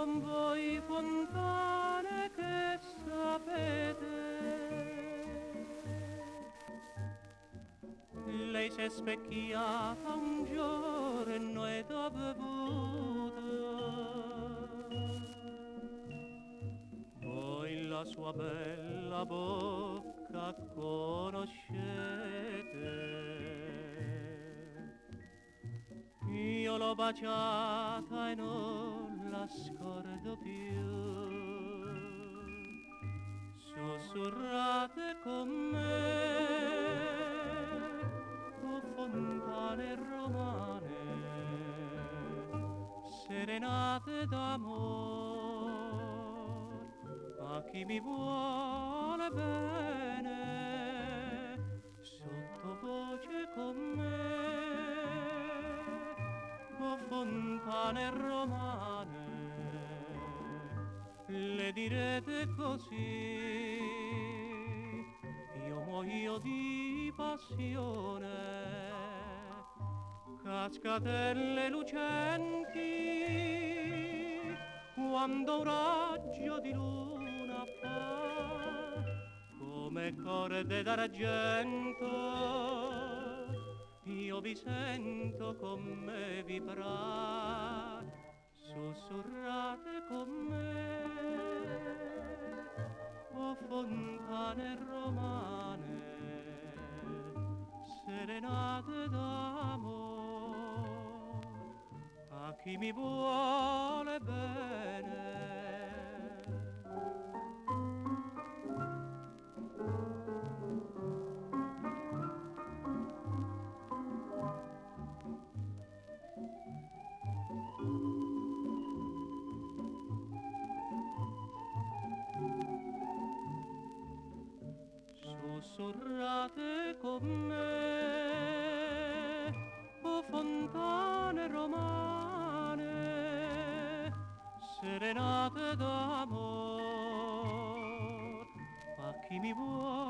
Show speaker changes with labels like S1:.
S1: con voi fontane che sapete. Lei si è specchiata un giorno ed ha bevuto, voi la sua bella bocca conoscete. Io l'ho baciata e non la scordo più. Sussurrate con me, o fontane romane, serenate d'amor, a chi mi vuole bene, sottovoce con me, o fontane romane, le direte così, io muoio di passione, cascatelle lucenti, quando un raggio di luna fa, come corde d'argento, io vi sento con me vibrar. Sussurrate con me, o fontane romane, serenate d'amor, a chi mi vuole bene. Sussurrate con me, o fontane romane, serenate d'amor, a chi mi vuole